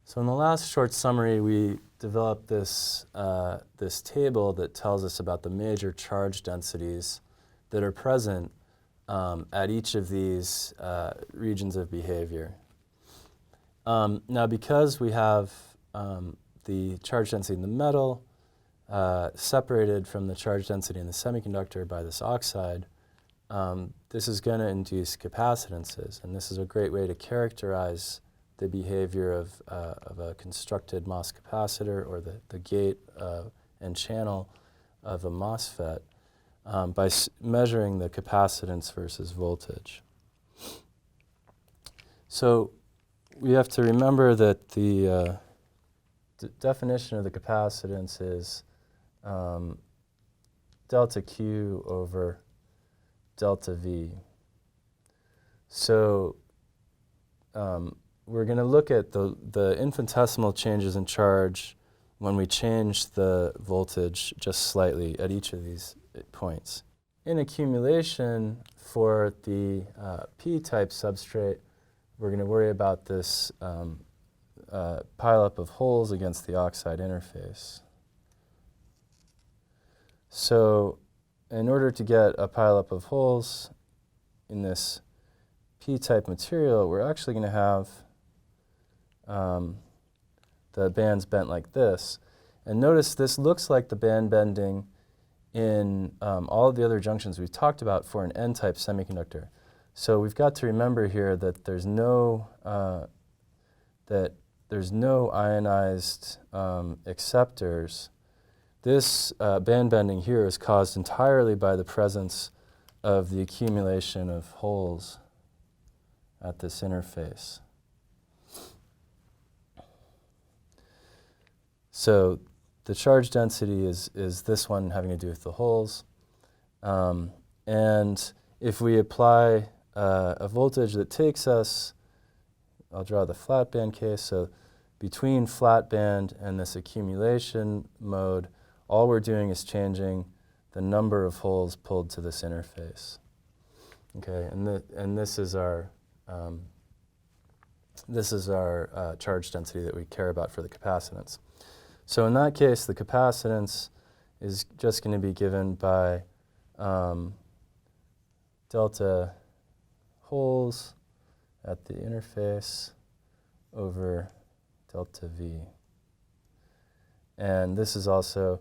So in the last short summary, we developed this, this table that tells us about the major charge densities that are present at each of these regions of behavior. Now, because we have the charge density in the metal separated from the charge density in the semiconductor by this oxide, this is going to induce capacitances, and this is a great way to characterize the behavior of a constructed MOS capacitor, or the gate and channel of a MOSFET, by measuring the capacitance versus voltage. So we have to remember that the definition of the capacitance is delta Q over delta V. So we're going to look at the infinitesimal changes in charge when we change the voltage just slightly at each of these points. In accumulation for the P-type substrate, we're going to worry about this pileup of holes against the oxide interface. So in order to get a pileup of holes in this P-type material, we're actually going to have the bands bent like this. And notice this looks like the band bending in all of the other junctions we've talked about for an N-type semiconductor. So we've got to remember here that there's no ionized acceptors. This band bending here is caused entirely by the presence of the accumulation of holes at this interface. So the charge density is this one having to do with the holes. And if we apply a voltage that takes us, I'll draw the flat band case, so between flat band and this accumulation mode, all we're doing is changing the number of holes pulled to this interface. Okay, and this is our charge density that we care about for the capacitance. So in that case, the capacitance is just going to be given by delta holes at the interface over delta V. And this is also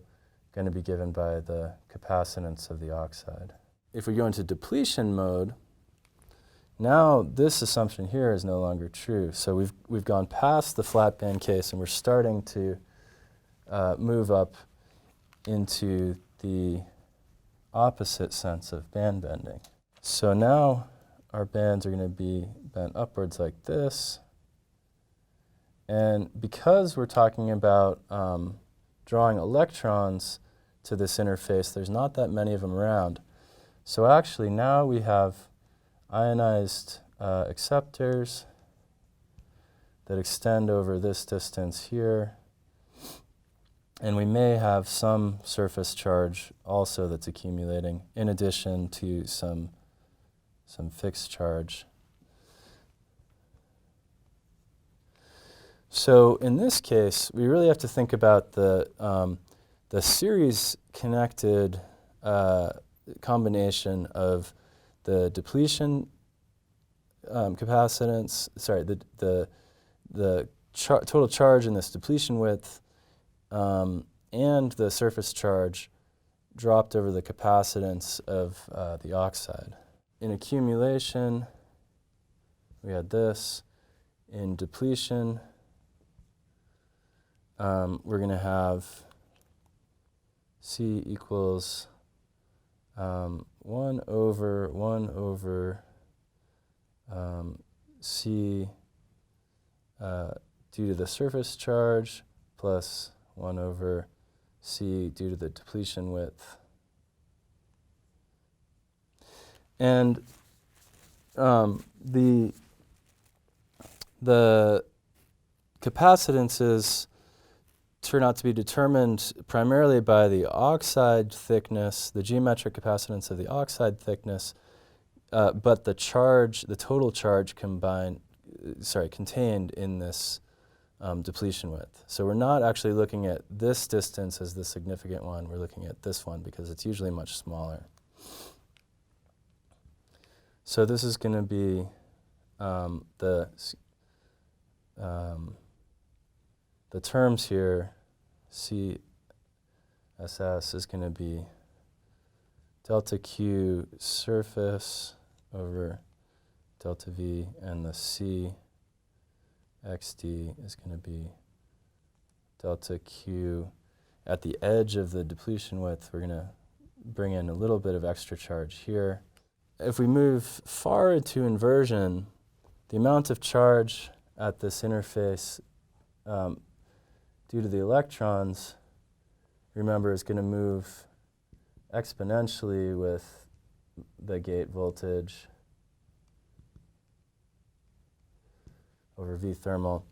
going to be given by the capacitance of the oxide. If we go into depletion mode, now this assumption here is no longer true. So we've gone past the flat band case, and we're starting to move up into the opposite sense of band bending. So now our bands are going to be bent upwards like this. And because we're talking about drawing electrons to this interface, there's not that many of them around. So actually now we have ionized acceptors that extend over this distance here. And we may have some surface charge also that's accumulating, in addition to some fixed charge. So in this case, we really have to think about the series-connected combination of the depletion capacitance, the total charge in this depletion width, and the surface charge dropped over the capacitance of the oxide. In accumulation, we had this. In depletion, we're going to have C equals 1 over C due to the surface charge plus 1 over C due to the depletion width. And the capacitances turn out to be determined primarily by the oxide thickness, the geometric capacitance of the oxide thickness, but the total charge contained in this depletion width. So we're not actually looking at this distance as the significant one, we're looking at this one because it's usually much smaller. So this is going to be the terms here, CSS is going to be delta Q surface over delta V, and the C XD is going to be delta Q. At the edge of the depletion width, we're going to bring in a little bit of extra charge here. If we move far into inversion, the amount of charge at this interface due to the electrons, remember, is going to move exponentially with the gate voltage over V thermal,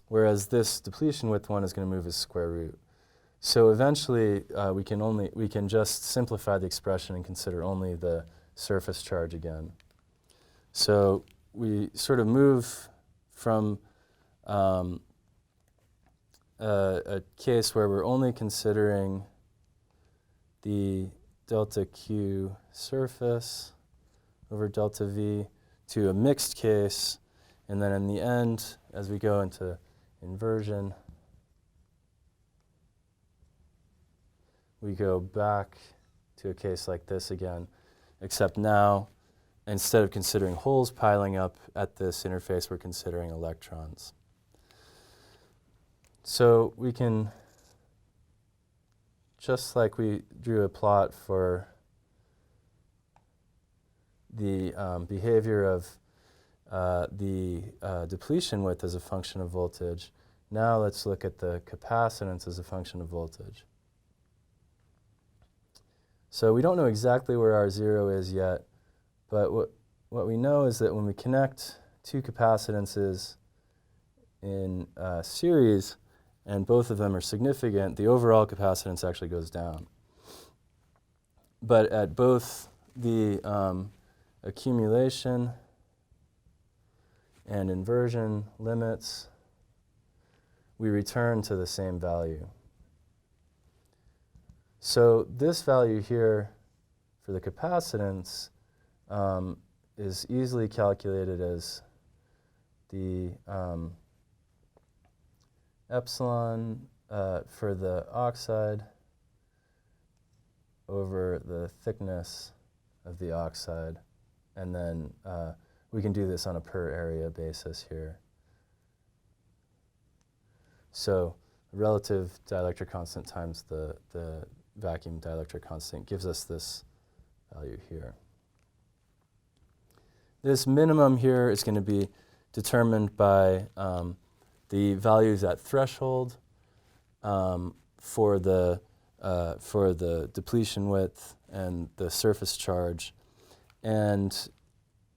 whereas this depletion width one is going to move as square root. So eventually we can just simplify the expression and consider only the surface charge again. So we sort of move from a case where we're only considering the delta Q surface over delta V to a mixed case, and then in the end, as we go into inversion, we go back to a case like this again, except now, instead of considering holes piling up at this interface, we're considering electrons. So we can, just like we drew a plot for the behavior of the depletion width as a function of voltage, now let's look at the capacitance as a function of voltage. So we don't know exactly where our zero is yet, but what we know is that when we connect two capacitances in series, and both of them are significant, the overall capacitance actually goes down. But at both the accumulation and inversion limits, we return to the same value. So this value here for the capacitance is easily calculated as the epsilon for the oxide over the thickness of the oxide. And then we can do this on a per area basis here. So relative dielectric constant times the vacuum dielectric constant gives us this value here. This minimum here is going to be determined by the values at threshold for the depletion width and the surface charge. And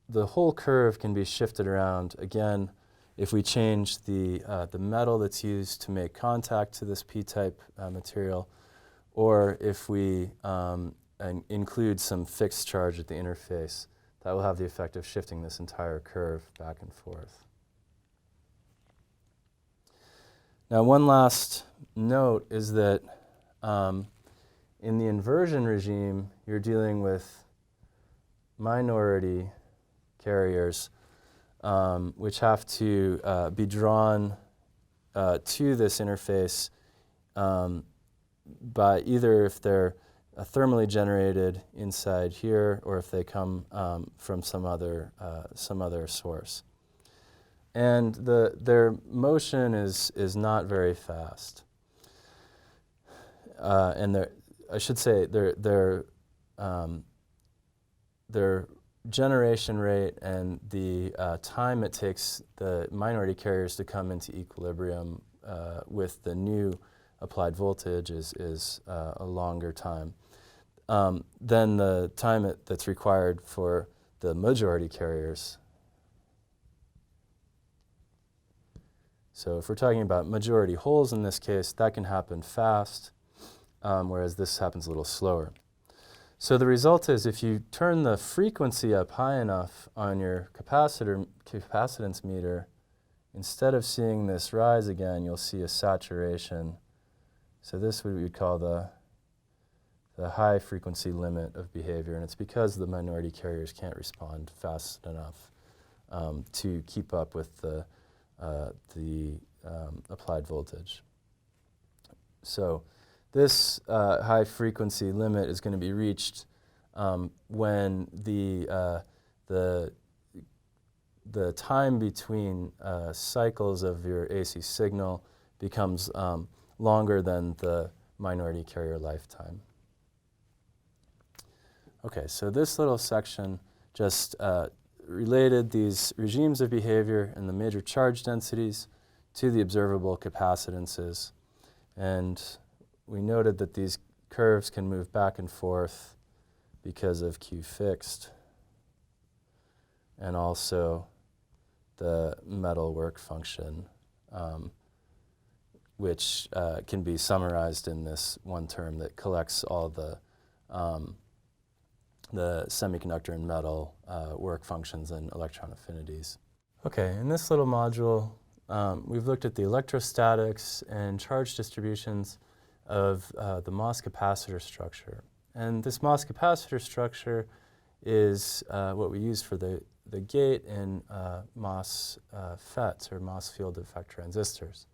the whole curve can be shifted around, again, if we change the metal that's used to make contact to this p-type material, or if we include some fixed charge at the interface. That will have the effect of shifting this entire curve back and forth. Now, one last note is that in the inversion regime, you're dealing with minority carriers which have to be drawn to this interface by either if they're thermally generated inside here, or if they come from some other source. And their motion is not very fast. And I should say their generation rate and the time it takes the minority carriers to come into equilibrium with the new applied voltage is a longer time than the time that's required for the majority carriers. So if we're talking about majority holes in this case, that can happen fast, whereas this happens a little slower. So the result is if you turn the frequency up high enough on your capacitance meter instead of seeing this rise again, you'll see a saturation. So this we would call the high frequency limit of behavior, and it's because the minority carriers can't respond fast enough to keep up with the applied voltage. So this high frequency limit is going to be reached when the time between cycles of your AC signal becomes longer than the minority carrier lifetime. Okay, so this little section just related these regimes of behavior and the major charge densities to the observable capacitances. And we noted that these curves can move back and forth because of Q fixed, and also the metal work function, which can be summarized in this one term that collects all the semiconductor and metal work functions and electron affinities. Okay, in this little module, we've looked at the electrostatics and charge distributions of the MOS capacitor structure. And this MOS capacitor structure is what we use for the gate in MOS FETs, or MOS field effect transistors.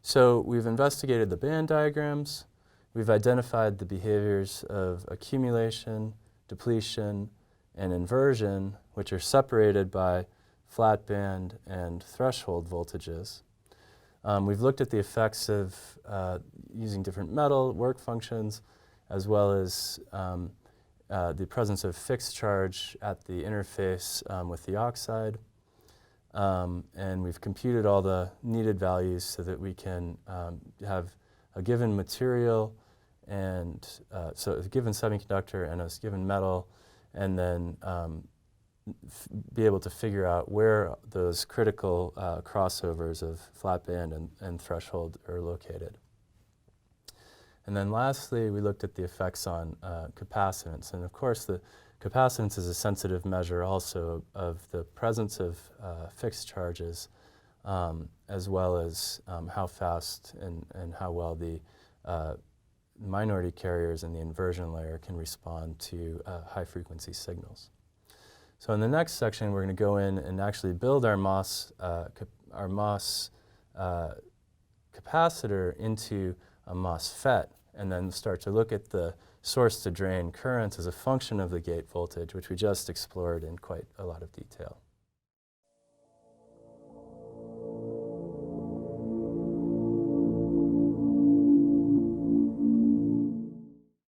So we've investigated the band diagrams. We've identified the behaviors of accumulation, depletion, and inversion, which are separated by flat band and threshold voltages. We've looked at the effects of using different metal work functions, as well as the presence of fixed charge at the interface with the oxide. And we've computed all the needed values so that we can have a given material and so a given semiconductor and a given metal, and then be able to figure out where those critical crossovers of flat band and threshold are located. And then lastly, we looked at the effects on capacitance. And of course, the capacitance is a sensitive measure also of the presence of fixed charges, as well as how fast and how well the minority carriers in the inversion layer can respond to high-frequency signals. So in the next section, we're going to go in and actually build our MOS capacitor into a MOSFET, and then start to look at the source-to-drain currents as a function of the gate voltage, which we just explored in quite a lot of detail.